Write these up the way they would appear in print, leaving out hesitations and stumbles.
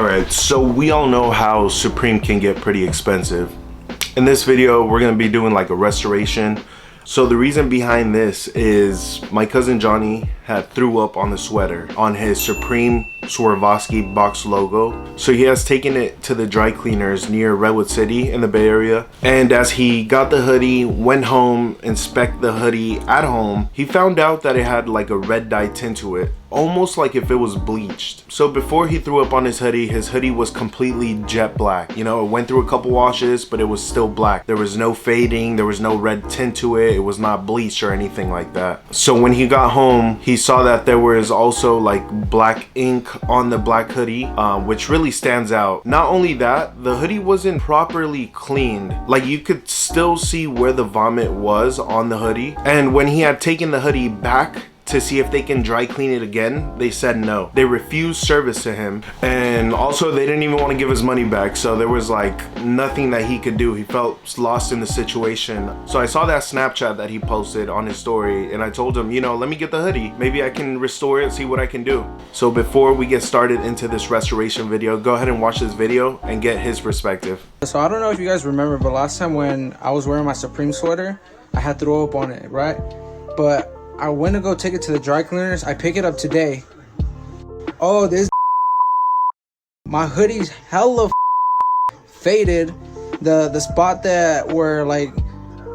Alright, so we all know how Supreme can get pretty expensive. In this video, we're going to be doing like a restoration. So the reason behind this is my cousin Johnny had threw up on the sweater on his Supreme Swarovski box logo. So he has taken it to the dry cleaners near Redwood City in the Bay Area. And as he got the hoodie, went home, inspect the hoodie at home, he found out that it had like a red dye tint to it, almost like if it was bleached. So before he threw up on his hoodie was completely jet black. You know, it went through a couple washes, but it was still black. There was no fading, there was no red tint to it, it was not bleached or anything like that. So when he got home, he saw that there was also like black ink on the black hoodie, which really stands out. Not only that, the hoodie wasn't properly cleaned. Like you could still see where the vomit was on the hoodie. And when he had taken the hoodie back to see if they can dry clean it again, they said no. They refused service to him, and also they didn't even want to give his money back. So there was like nothing that he could do. He felt lost in the situation. So I saw that Snapchat that he posted on his story, and I told him, you know, let me get the hoodie, maybe I can restore it, see what I can do. So before we get started into this restoration video, go ahead and watch this video and get his perspective. So I don't know if you guys remember, but last time when I was wearing my Supreme sweater, I had throw up on it, right? But I went to go take it to the dry cleaners. I pick it up today. Oh, this my hoodie's hella faded. The spot that where like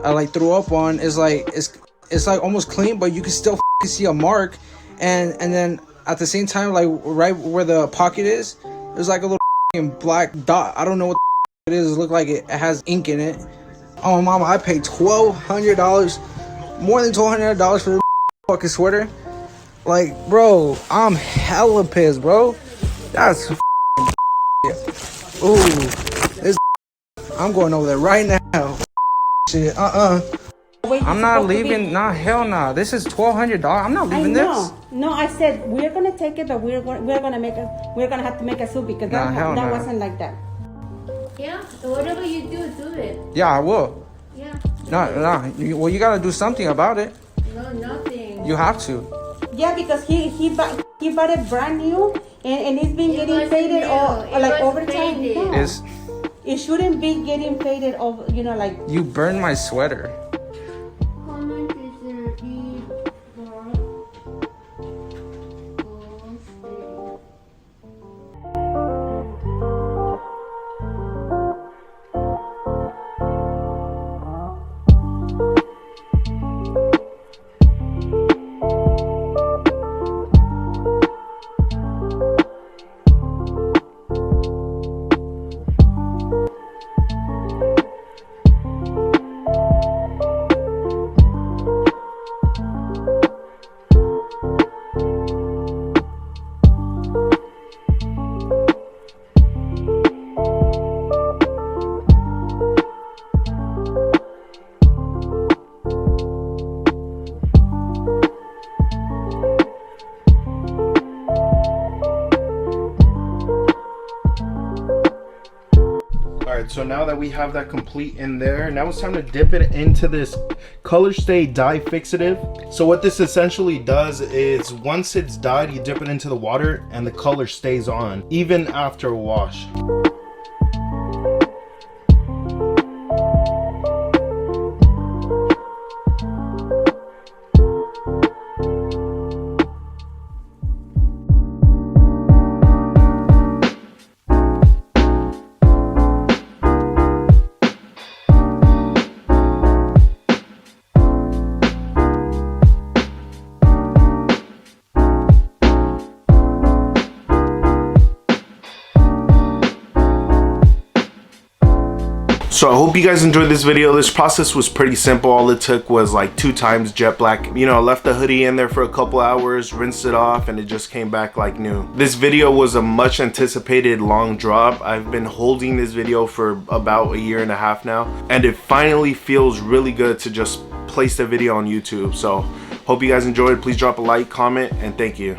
I like threw up on is like it's like almost clean, but you can still see a mark. And then at the same time, like right where the pocket is, there's like a little black dot. I don't know what it is. It look like it has ink in it. Oh mama, I paid $1,200, more than $1,200 for the fucking sweater. Like, bro, I'm hella pissed, bro. That's ooh, this I'm going over there right now. Shit, I'm not leaving. Nah, hell nah. This is $1,200. I'm not leaving this. No, I said we're gonna take it, but we're gonna have to make a suit because that wasn't like that. Yeah, so whatever you do it. Yeah, I will. Yeah. No. Well, you gotta do something about it. No, nothing. You have to. Yeah, because he bought it brand new and it's been getting faded or like over time. Yeah. It shouldn't be getting faded over, you know, like. You burned my sweater. Comment is there E for Alright, so now that we have that complete in there, now it's time to dip it into this Color Stay dye fixative. So what this essentially does is once it's dyed, you dip it into the water and the color stays on even after a wash. So I hope you guys enjoyed this video. This process was pretty simple. All it took was like 2 times jet black. You know, I left the hoodie in there for a couple hours, rinsed it off, and it just came back like new. This video was a much anticipated long drop. I've been holding this video for about 1.5 years now, and it finally feels really good to just place the video on YouTube. So hope you guys enjoyed. Please drop a like, comment, and thank you.